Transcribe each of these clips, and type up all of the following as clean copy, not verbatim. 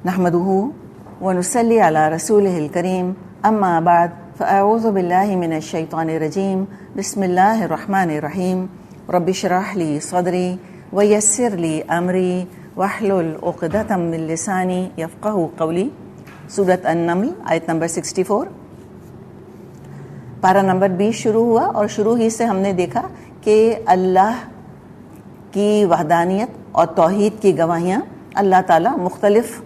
نحمده ونصلي على رسوله الكريم اما بعد فاعوذ بالله من الشيطان الرجيم بسم الله الرحمن الرحيم رب اشرح لي صدري ويسر لي امري واحلل عقدة من لساني يفقهوا قولي. سورۃ النمل آیت نمبر 64. پارہ نمبر 20 شروع ہوا اور شروع ہی سے ہم نے دیکھا کہ اللہ کی وحدانیت اور توحید کی گواہیاں اللہ تعالیٰ مختلف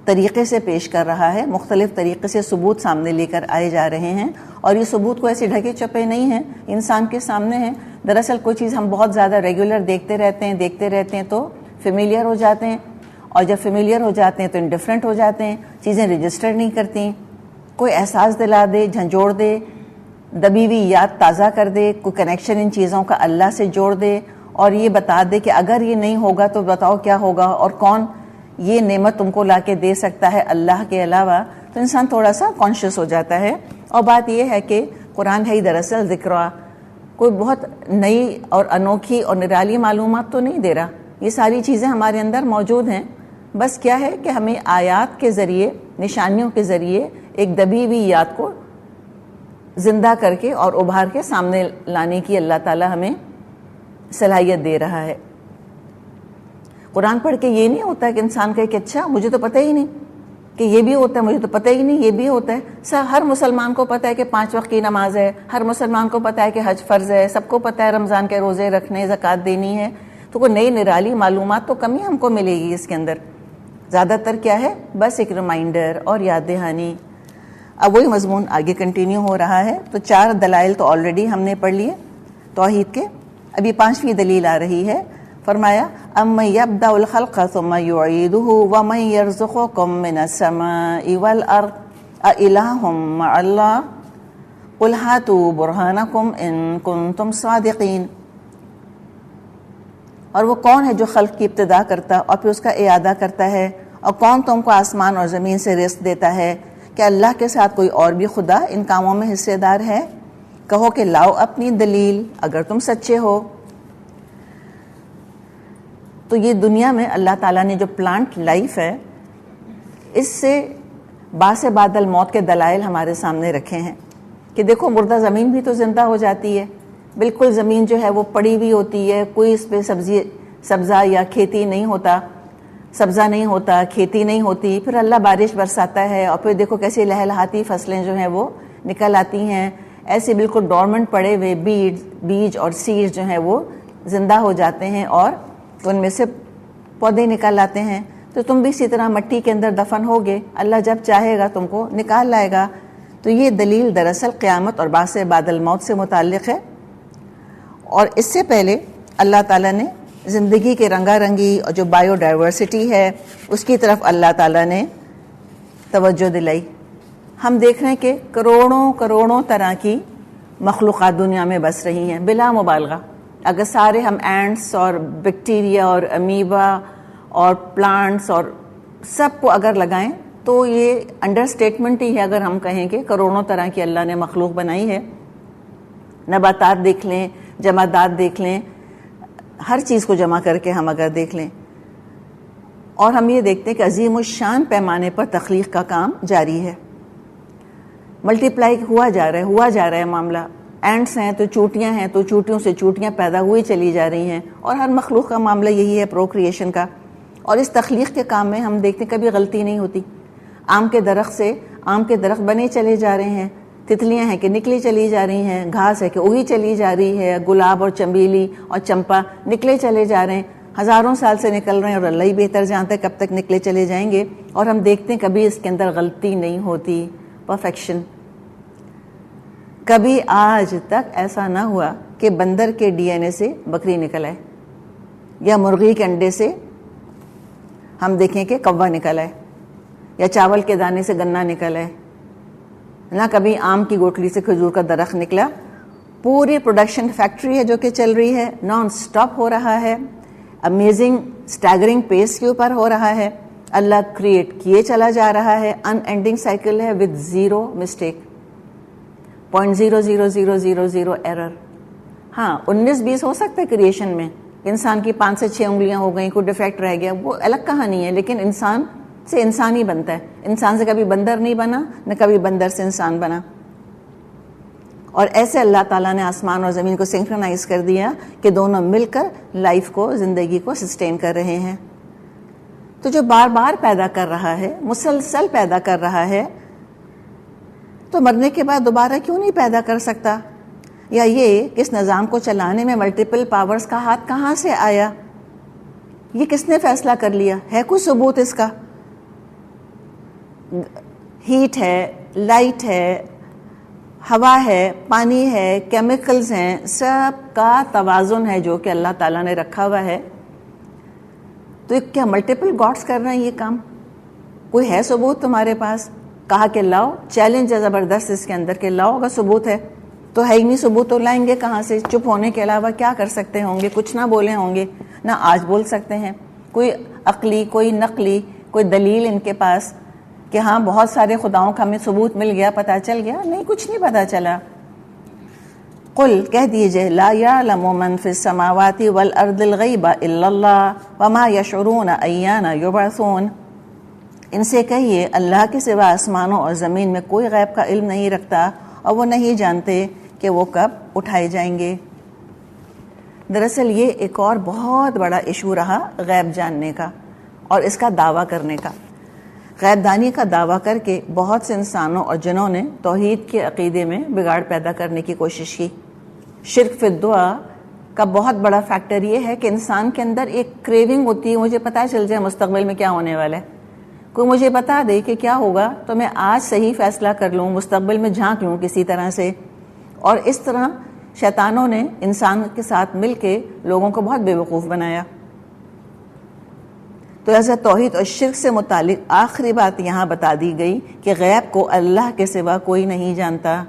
طریقے سے پیش کر رہا ہے، مختلف طریقے سے ثبوت سامنے لے کر آئے جا رہے ہیں، اور یہ ثبوت کو ایسے ڈھکے چھپے نہیں ہیں، انسان کے سامنے ہیں. دراصل کوئی چیز ہم بہت زیادہ ریگولر دیکھتے رہتے ہیں تو فیملیئر ہو جاتے ہیں، اور جب فیملیئر ہو جاتے ہیں تو انڈیفرنٹ ہو جاتے ہیں، چیزیں رجسٹر نہیں کرتی. کوئی احساس دلا دے، جھنجھوڑ دے، دبی ہوئی یاد تازہ کر دے، کوئی کنیکشن ان چیزوں کا اللہ سے جوڑ دے اور یہ بتا دے کہ اگر یہ نہیں ہوگا تو بتاؤ کیا ہوگا اور کون یہ نعمت تم کو لا کے دے سکتا ہے اللہ کے علاوہ، تو انسان تھوڑا سا کانشیس ہو جاتا ہے. اور بات یہ ہے کہ قرآن ہے دراصل ذکر کوئی بہت نئی اور انوکھی اور نرالی معلومات تو نہیں دے رہا، یہ ساری چیزیں ہمارے اندر موجود ہیں. بس کیا ہے کہ ہمیں آیات کے ذریعے، نشانیوں کے ذریعے ایک دبی ہوئی یاد کو زندہ کر کے اور ابھار کے سامنے لانے کی اللہ تعالیٰ ہمیں صلاحیت دے رہا ہے. قرآن پڑھ کے یہ نہیں ہوتا ہے کہ انسان کہے کہ اچھا مجھے تو پتہ ہی نہیں کہ یہ بھی ہوتا ہے، مجھے تو پتہ ہی نہیں یہ بھی ہوتا ہے. ہر مسلمان کو پتہ ہے کہ 5 وقت کی نماز ہے، ہر مسلمان کو پتہ ہے کہ حج فرض ہے، سب کو پتہ ہے رمضان کے روزے رکھنے، زکوٰۃ دینی ہے. تو کوئی نئی نرالی معلومات تو کم ہی ہم کو ملے گی اس کے اندر. زیادہ تر کیا ہے، بس ایک ریمائنڈر اور یاد دہانی. اب وہی مضمون آگے کنٹینیو ہو رہا ہے. تو 4 دلائل تو آلریڈی ہم نے پڑھ لیے توحید کے. ابھی 5ویں دلیل آ رہی ہے. فرمایا اَمَّن يَبْدَأُ الْخَلْقَ ثُمَّ يُعِيدُهُ وَمَن يَرْزُقُكُم مِّنَ السَّمَاءِ وَالْأَرْضِ أَإِلَٰهٌ مَّعَ اللَّهِ قُلْ هَاتُوا بُرْهَانَكُمْ إِن كُنتُمْ صَادِقِينَ. اور وہ کون ہے جو خلق کی ابتدا کرتا اور پھر اس کا اعادہ کرتا ہے، اور کون تم کو آسمان اور زمین سے رزق دیتا ہے؟ کہ اللہ کے ساتھ کوئی اور بھی خدا ان کاموں میں حصے دار ہے؟ کہو کہ لاؤ اپنی دلیل اگر تم سچے ہو. تو یہ دنیا میں اللہ تعالیٰ نے جو پلانٹ لائف ہے، اس سے باس بعد الموت کے دلائل ہمارے سامنے رکھے ہیں کہ دیکھو مردہ زمین بھی تو زندہ ہو جاتی ہے. بالکل زمین جو ہے وہ پڑی ہوئی ہوتی ہے، کوئی اس پہ سبزہ یا کھیتی نہیں ہوتا، سبزہ نہیں ہوتا، کھیتی نہیں ہوتی. پھر اللہ بارش برساتا ہے اور پھر دیکھو کیسے لہلہاتی فصلیں جو ہیں وہ نکل آتی ہیں. ایسے بالکل ڈورمنٹ پڑے ہوئے بیج اور سیڈ جو ہیں وہ زندہ ہو جاتے ہیں اور ان میں سے پودے نکل آتے ہیں. تو تم بھی اسی طرح مٹی کے اندر دفن ہوگے، اللہ جب چاہے گا تم کو نکال لائے گا. تو یہ دلیل دراصل قیامت اور باس بعد الموت سے متعلق ہے. اور اس سے پہلے اللہ تعالیٰ نے زندگی کے رنگا رنگی اور جو بایو ڈائیورسٹی ہے اس کی طرف اللہ تعالیٰ نے توجہ دلائی. ہم دیکھ رہے ہیں کہ کروڑوں طرح کی مخلوقات دنیا میں بس رہی ہیں بلا مبالغہ. اگر سارے ہم اینٹس اور بیکٹیریا اور امیبا اور پلانٹس اور سب کو اگر لگائیں تو یہ انڈر اسٹیٹمنٹ ہی ہے اگر ہم کہیں کہ کروڑوں طرح کی اللہ نے مخلوق بنائی ہے. نباتات دیکھ لیں، جمادات دیکھ لیں، ہر چیز کو جمع کر کے ہم اگر دیکھ لیں، اور ہم یہ دیکھتے ہیں کہ عظیم الشان پیمانے پر تخلیق کا کام جاری ہے. ملٹی پلائی ہوا جا رہا ہے معاملہ. اینٹس ہیں تو چوٹیاں ہیں تو چوٹیوں سے چوٹیاں پیدا ہوئی چلی جا رہی ہیں، اور ہر مخلوق کا معاملہ یہی ہے پروکریشن کا. اور اس تخلیق کے کام میں ہم دیکھتے ہیں کبھی غلطی نہیں ہوتی. آم کے درخت سے آم کے درخت بنے چلے جا رہے ہیں، تتلیاں ہیں کہ نکلی چلی جا رہی ہیں، گھاس ہے کہ اگی چلی جا رہی ہے، گلاب اور چمیلی اور چمپا نکلے چلے جا رہے ہیں. ہزاروں سال سے نکل رہے ہیں اور اللہ ہی بہتر جانتا ہے کب تک نکلے چلے جائیں گے. اور ہم دیکھتے ہیں کبھی اس کے اندر غلطی نہیں ہوتی، پرفیکشن. کبھی آج تک ایسا نہ ہوا کہ بندر کے ڈی این اے سے بکری نکل آئے، یا مرغی کے انڈے سے ہم دیکھیں کہ کوا نکل آئے، یا چاول کے دانے سے گنا نکل آئے. نہ کبھی آم کی گوٹلی سے کھجور کا درخت نکلا. پوری پروڈکشن فیکٹری ہے جو کہ چل رہی ہے، نان سٹاپ ہو رہا ہے، امیزنگ اسٹیگرنگ پیس کے اوپر ہو رہا ہے. اللہ کریٹ کیے چلا جا رہا ہے، ان اینڈنگ سائیکل ہے وتھ زیرو مسٹیک، 0.00000 ایرر. ہاں 19-20 ہو سکتا ہے کریشن میں، انسان کی 5 سے 6 انگلیاں ہو گئیں، کوئی ڈیفیکٹ رہ گیا، وہ الگ کہانی ہے. لیکن انسان سے انسان ہی بنتا ہے. انسان سے کبھی بندر نہیں بنا، نہ کبھی بندر سے انسان بنا. اور ایسے اللہ تعالیٰ نے آسمان اور زمین کو سنکرونائز کر دیا کہ دونوں مل کر لائف کو، زندگی کو سسٹین کر رہے ہیں. تو جو بار بار پیدا کر رہا ہے، مسلسل پیدا کر رہا ہے، تو مرنے کے بعد دوبارہ کیوں نہیں پیدا کر سکتا؟ یا یہ کہ اس نظام کو چلانے میں ملٹیپل پاورز کا ہاتھ کہاں سے آیا؟ یہ کس نے فیصلہ کر لیا؟ ہے کوئی ثبوت اس کا؟ ہیٹ ہے، لائٹ ہے، ہوا ہے، پانی ہے، کیمیکلز ہیں، سب کا توازن ہے جو کہ اللہ تعالیٰ نے رکھا ہوا ہے. تو کیا ملٹیپل گاڈس کر رہے ہیں یہ کام؟ کوئی ہے ثبوت تمہارے پاس؟ کہا کہ لاؤ، چیلنج ہے زبردست اس کے اندر کہ لاؤ. اگر ثبوت ہے تو ہے ہی نہیں، ثبوت تو لائیں گے کہاں سے؟ چپ ہونے کے علاوہ کیا کر سکتے ہوں گے؟ کچھ نہ بولے ہوں گے، نہ آج بول سکتے ہیں. کوئی عقلی، کوئی نقلی، کوئی دلیل ان کے پاس کہ ہاں بہت سارے خداؤں کا ہمیں ثبوت مل گیا، پتہ چل گیا؟ نہیں، کچھ نہیں پتہ چلا. قل کہہ دیجئے لا یعلم من فی السماوات والارض الغیب الا اللہ وما یشعرون ایان یبعثون. ان سے کہیے اللہ کے سوا آسمانوں اور زمین میں کوئی غیب کا علم نہیں رکھتا اور وہ نہیں جانتے کہ وہ کب اٹھائے جائیں گے. دراصل یہ ایک اور بہت بڑا ایشو رہا غیب جاننے کا اور اس کا دعویٰ کرنے کا. غیب دانی کا دعویٰ کر کے بہت سے انسانوں اور جنوں نے توحید کے عقیدے میں بگاڑ پیدا کرنے کی کوشش کی. شرک فی الدعا کا بہت بڑا فیکٹر یہ ہے کہ انسان کے اندر ایک کریونگ ہوتی ہے، مجھے پتہ چل جائے مستقبل میں کیا ہونے والا ہے. کوئی مجھے بتا دے کہ کیا ہوگا تو میں آج صحیح فیصلہ کر لوں، مستقبل میں جھانک لوں کسی طرح سے. اور اس طرح شیطانوں نے انسان کے ساتھ مل کے لوگوں کو بہت بے وقوف بنایا. تو ایسا توحید اور شرک سے متعلق آخری بات یہاں بتا دی گئی کہ غیب کو اللہ کے سوا کوئی نہیں جانتا.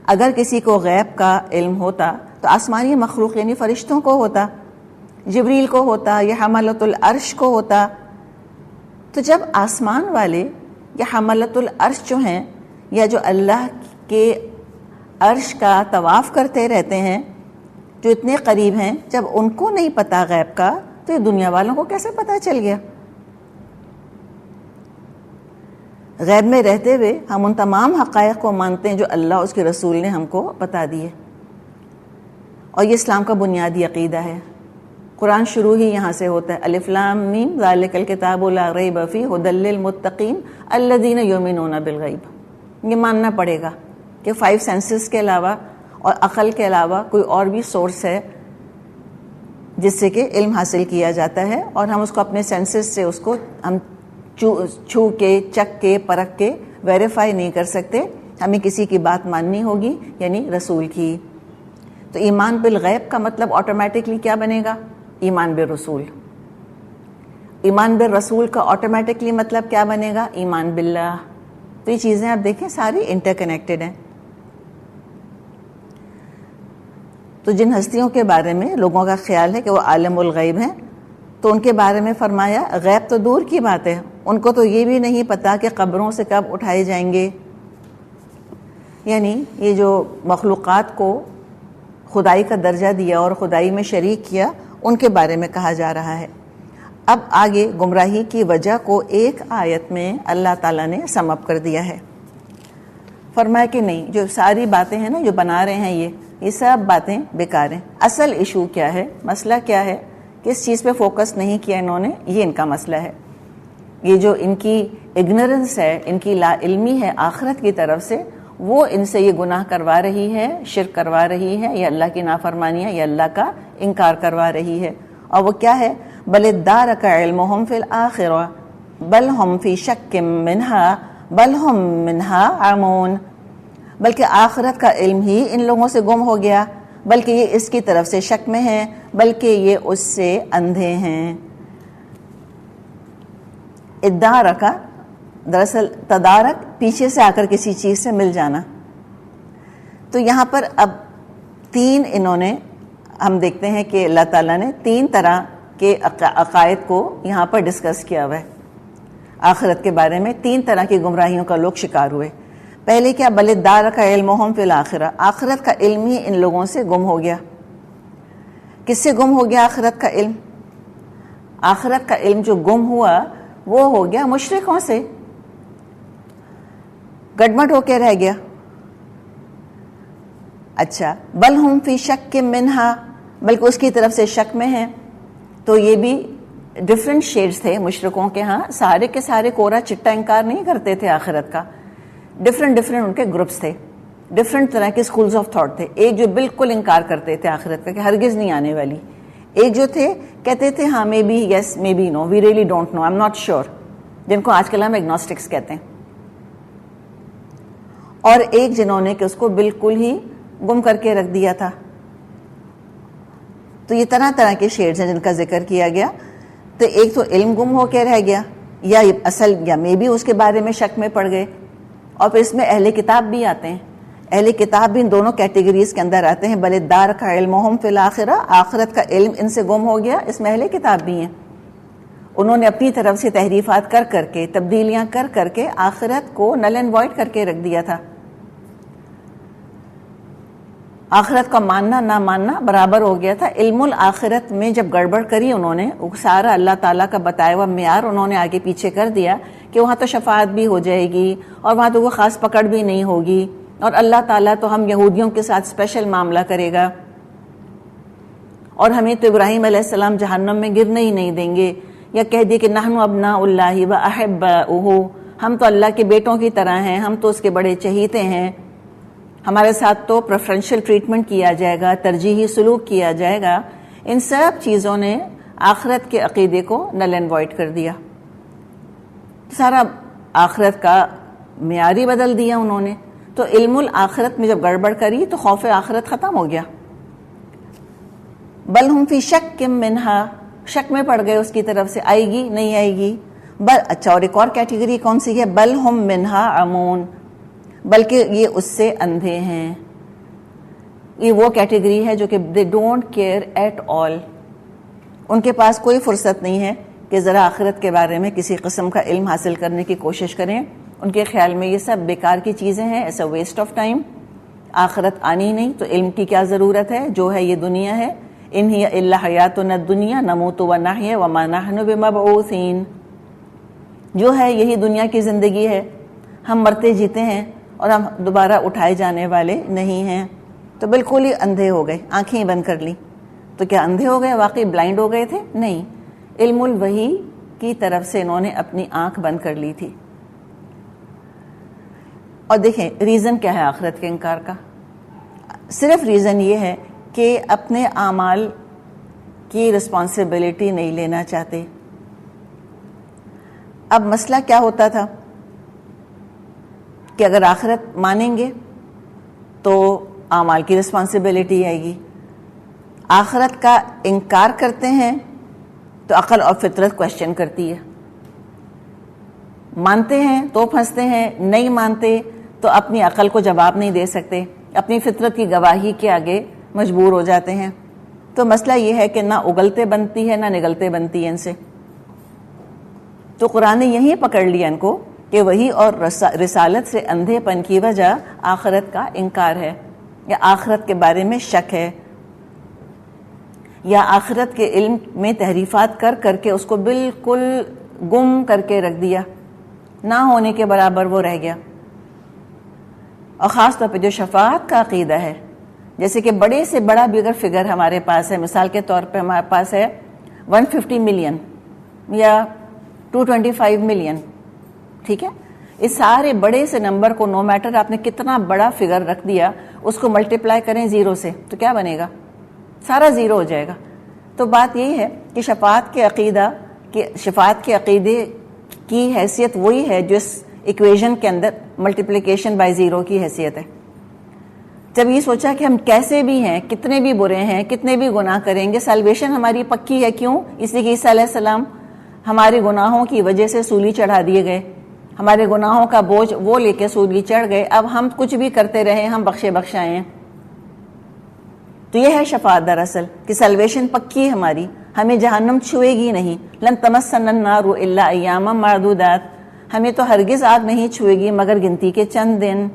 اگر کسی کو غیب کا علم ہوتا تو آسمانی مخلوق یعنی فرشتوں کو ہوتا، جبریل کو ہوتا یا حملۃ العرش کو ہوتا. تو جب آسمان والے یا حملۃ العرش جو ہیں یا جو اللہ کے عرش کا طواف کرتے رہتے ہیں، جو اتنے قریب ہیں، جب ان کو نہیں پتا غیب کا تو یہ دنیا والوں کو کیسے پتہ چل گیا؟ غیب میں رہتے ہوئے ہم ان تمام حقائق کو مانتے ہیں جو اللہ اس کے رسول نے ہم کو بتا دیے، اور یہ اسلام کا بنیادی عقیدہ ہے. قرآن شروع ہی یہاں سے ہوتا ہے، الف لام میم ذالک الکتاب لا ریب فیہ ھدی للمتقین الذین یؤمنون بالغیب. یہ ماننا پڑے گا کہ 5 سینسز کے علاوہ اور عقل کے علاوہ کوئی اور بھی سورس ہے جس سے کہ علم حاصل کیا جاتا ہے، اور ہم اس کو اپنے سینسز سے اس کو ہم چھو کے، چک کے، پرکھ کے ویریفائی نہیں کر سکتے. ہمیں کسی کی بات ماننی ہوگی، یعنی رسول کی. تو ایمان بالغیب کا مطلب آٹومیٹکلی کیا بنے گا؟ ایمان بالرسول. ایمان بالرسول کا آٹومیٹکلی مطلب کیا بنے گا؟ ایمان باللہ. تو یہ چیزیں آپ دیکھیں ساری انٹر کنیکٹڈ ہیں. تو جن ہستیوں کے بارے میں لوگوں کا خیال ہے کہ وہ عالم الغیب ہیں، تو ان کے بارے میں فرمایا غیب تو دور کی بات ہے، ان کو تو یہ بھی نہیں پتا کہ قبروں سے کب اٹھائے جائیں گے. یعنی یہ جو مخلوقات کو خدائی کا درجہ دیا اور خدائی میں شریک کیا، ان کے بارے میں کہا جا رہا ہے. اب آگے گمراہی کی وجہ کو ایک آیت میں اللہ تعالیٰ نے سم اپ کر دیا ہے. فرمایا کہ نہیں، جو ساری باتیں ہیں نا جو بنا رہے ہیں یہ سب باتیں بیکار ہیں. اصل ایشو کیا ہے، مسئلہ کیا ہے، کس چیز پہ فوکس نہیں کیا انہوں نے، یہ ان کا مسئلہ ہے. یہ جو ان کی اگنورنس ہے، ان کی لا علمی ہے آخرت کی طرف سے، وہ ان سے یہ گناہ کروا رہی ہے، شرک کروا رہی ہے، یا اللہ کی نافرمانی ہے، یا اللہ کا انکار کروا رہی ہے. اور وہ کیا ہے؟ بل ادارک علمہم فی الآخرہ بل ہم فی شک منہا بل ہم منہا عمون. بلکہ آخرت کا علم ہی ان لوگوں سے گم ہو گیا، بلکہ یہ اس کی طرف سے شک میں ہیں، بلکہ یہ اس سے اندھے ہیں. ادارک دراصل تدارک پیچھے سے آ کر کسی چیز سے مل جانا. تو یہاں پر اب 3 انہوں نے، ہم دیکھتے ہیں کہ اللہ تعالیٰ نے 3 طرح کے عقائد کو یہاں پر ڈسکس کیا ہوا ہے. آخرت کے بارے میں 3 طرح کی گمراہیوں کا لوگ شکار ہوئے. پہلے کیا؟ بل ادارک علمہم فی الآخرہ، آخرت کا علم ہی ان لوگوں سے گم ہو گیا. کس سے گم ہو گیا آخرت کا علم؟ آخرت کا علم جو گم ہوا وہ ہو گیا مشرکوں سے، گڑبڑ ہو کے رہ گیا. اچھا بل ہم فی شک منہا، بلکہ اس کی طرف سے شک میں ہیں. تو یہ بھی ڈفرینٹ شیڈز تھے مشرکوں کے ہاں، سارے کے سارے کورا چٹا انکار نہیں کرتے تھے آخرت کا. ڈفرینٹ ان کے گروپس تھے، ڈفرینٹ طرح کے اسکولز آف تھاٹ تھے. ایک جو بالکل انکار کرتے تھے آخرت کا کہ ہرگز نہیں آنے والی، ایک جو تھے کہتے تھے ہاں may be yes may be no, we really don't know, I am not sure, جن کو آج کل ہم ایگنوسٹکس کہتے ہیں. اور ایک جنہوں نے کہ اس کو بالکل ہی گم کر کے رکھ دیا تھا. تو یہ طرح طرح کے شیڈز ہیں جن کا ذکر کیا گیا. تو ایک تو علم گم ہو کے رہ گیا، یا اصل یا میں بھی اس کے بارے میں شک میں پڑ گئے. اور پھر اس میں اہل کتاب بھی آتے ہیں. اہل کتاب بھی ان دونوں کیٹیگریز کے اندر آتے ہیں. بل الدار کا علمہم فی الآخرہ، آخرت کا علم ان سے گم ہو گیا. اس میں اہل کتاب بھی ہیں، انہوں نے اپنی طرف سے تحریفات کر کر کے، تبدیلیاں کر کر کے آخرت کو نل اینڈ وائڈ کر کے رکھ دیا تھا. آخرت کا ماننا نہ ماننا برابر ہو گیا تھا. علم الآخرت میں جب گڑبڑ کری انہوں نے، سارا اللہ تعالیٰ کا بتایا ہوا معیار انہوں نے آگے پیچھے کر دیا کہ وہاں تو شفاعت بھی ہو جائے گی اور وہاں تو کوئی خاص پکڑ بھی نہیں ہوگی، اور اللہ تعالیٰ تو ہم یہودیوں کے ساتھ اسپیشل معاملہ کرے گا، اور ہمیں تو ابراہیم علیہ السلام جہنم میں گرنے ہی نہیں دیں گے. یا کہہ دیے کہ نحن ابناء اللہ و احباؤہ، ہم تو اللہ کے بیٹوں کی طرح ہیں، ہم تو اس کے بڑے چہیتے ہیں، ہمارے ساتھ تو پریفرنشل ٹریٹمنٹ کیا جائے گا، ترجیحی سلوک کیا جائے گا. ان سب چیزوں نے آخرت کے عقیدے کو نل اینڈ وائڈ کر دیا. سارا آخرت کا معیار ہی بدل دیا انہوں نے. تو علم الآخرت میں جب گڑبڑ کری تو خوف آخرت ختم ہو گیا. بل ہم فی شک منہا، شک میں پڑ گئے اس کی طرف سے، آئے گی نہیں آئے گی. اچھا اور ایک اور کیٹیگری کون سی ہے؟ بل ہم منہا عمون، بلکہ یہ اس سے اندھے ہیں. یہ وہ کیٹیگری ہے جو کہ they don't care at all, ان کے پاس کوئی فرصت نہیں ہے کہ ذرا آخرت کے بارے میں کسی قسم کا علم حاصل کرنے کی کوشش کریں. ان کے خیال میں یہ سب بیکار کی چیزیں ہیں، ایسا ویسٹ آف ٹائم. آخرت آنی نہیں تو علم کی کیا ضرورت ہے؟ جو ہے یہ دنیا ہے. ان ہی الا حیاتنا الدنیا نموت ونحیا وما نحن بمبعوثین، جو ہے یہی دنیا کی زندگی ہے، ہم مرتے جیتے ہیں اور ہم دوبارہ اٹھائے جانے والے نہیں ہیں. تو بالکل ہی اندھے ہو گئے، آنکھیں بند کر لی. تو کیا اندھے ہو گئے؟ واقعی بلائنڈ ہو گئے تھے؟ نہیں، علم الوحی کی طرف سے انہوں نے اپنی آنکھ بند کر لی تھی. اور دیکھیں ریزن کیا ہے آخرت کے انکار کا؟ صرف ریزن یہ ہے کہ اپنے اعمال کی رسپانسبلٹی نہیں لینا چاہتے. اب مسئلہ کیا ہوتا تھا کہ اگر آخرت مانیں گے تو اعمال کی رسپانسبلٹی آئے گی، آخرت کا انکار کرتے ہیں تو عقل اور فطرت کوشچن کرتی ہے، مانتے ہیں تو پھنستے ہیں، نہیں مانتے تو اپنی عقل کو جواب نہیں دے سکتے، اپنی فطرت کی گواہی کے آگے مجبور ہو جاتے ہیں. تو مسئلہ یہ ہے کہ نہ اگلتے بنتی ہے نہ نگلتے بنتی ہے ان سے. تو قرآن نے یہی پکڑ لیا ان کو کہ وہی اور رسالت سے اندھے پن کی وجہ آخرت کا انکار ہے، یا آخرت کے بارے میں شک ہے، یا آخرت کے علم میں تحریفات کر کر کے اس کو بالکل گم کر کے رکھ دیا، نہ ہونے کے برابر وہ رہ گیا. اور خاص طور پہ جو شفاعت کا عقیدہ ہے، جیسے کہ بڑے سے بڑا بھی اگر فگر ہمارے پاس ہے، مثال کے طور پہ ہمارے پاس ہے 150 ملین یا 225 ملین، ٹھیک ہے، اس سارے بڑے سے نمبر کو نو میٹر آپ نے کتنا بڑا فگر رکھ دیا، اس کو ملٹیپلائی کریں زیرو سے تو کیا بنے گا؟ سارا زیرو ہو جائے گا. تو بات یہی ہے کہ شفاعت کے عقیدے کی حیثیت وہی ہے جو اس ایکویژن کے اندر ملٹیپلیکیشن بائی زیرو کی حیثیت ہے. جب یہ سوچا کہ ہم کیسے بھی ہیں، کتنے بھی برے ہیں، کتنے بھی گناہ کریں گے، سیلویشن ہماری پکی ہے. کیوں؟ اس لیے کہ عیسیٰ علیہ السلام ہمارے گناہوں کی وجہ سے سولی چڑھا دیے گئے، ہمارے گناہوں کا بوجھ وہ لے کے سولی چڑھ گئے. اب ہم کچھ بھی کرتے رہے، ہم بخشے بخشائے ہیں. تو یہ ہے شفاعت دراصل کہ سیلویشن پکی ہے ہماری، ہمیں جہنم چھوئے گی نہیں. لن تمسنا النار الا ایاما معدودات، ہمیں تو ہرگز آگ نہیں چھوئے گی مگر گنتی کے چند دن،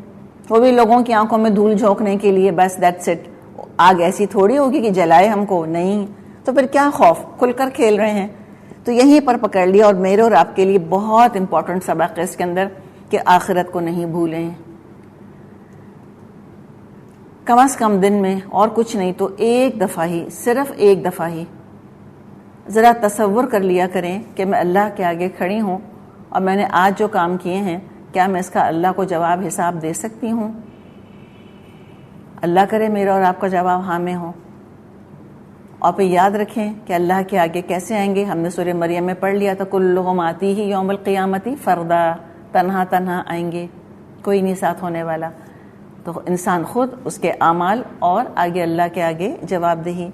وہ بھی لوگوں کی آنکھوں میں دھول جھونکنے کے لیے، بس دیٹس اٹ. آگ ایسی تھوڑی ہوگی کہ جلائے ہم کو، نہیں. تو پھر کیا خوف، کھل کر کھیل رہے ہیں. تو یہیں پر پکڑ لیا. اور میرے اور آپ کے لیے بہت امپورٹنٹ سبق ہے اس کے اندر کہ آخرت کو نہیں بھولیں. کم از کم دن میں اور کچھ نہیں تو ایک دفعہ ہی, صرف ایک دفعہ ہی ذرا تصور کر لیا کریں کہ میں اللہ کے آگے کھڑی ہوں اور میں نے آج جو کام کیے ہیں کیا میں اس کا اللہ کو جواب حساب دے سکتی ہوں؟ اللہ کرے میرا اور آپ کا جواب ہاں میں ہو. اور پھر یاد رکھیں کہ اللہ کے آگے کیسے آئیں گے. ہم نے سورہ مریم میں پڑھ لیا تھا کلہم آتیہ یوم القیامتی فردا, تنہا تنہا آئیں گے, کوئی نہیں ساتھ ہونے والا. تو انسان خود, اس کے اعمال اور آگے اللہ کے آگے جواب دہی.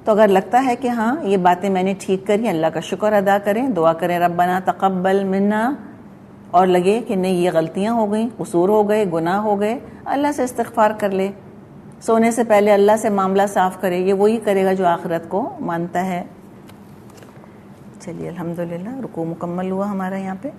تو اگر لگتا ہے کہ ہاں یہ باتیں میں نے ٹھیک کری, اللہ کا شکر ادا کریں, دعا کریں ربنا تقبل منا, اور لگے کہ نہیں یہ غلطیاں ہو گئیں, قصور ہو گئے, گناہ ہو گئے, اللہ سے استغفار کر لے. سونے سے پہلے اللہ سے معاملہ صاف کرے, یہ وہی کرے گا جو آخرت کو مانتا ہے. چلیے الحمدللہ رکوع مکمل ہوا ہمارا یہاں پہ.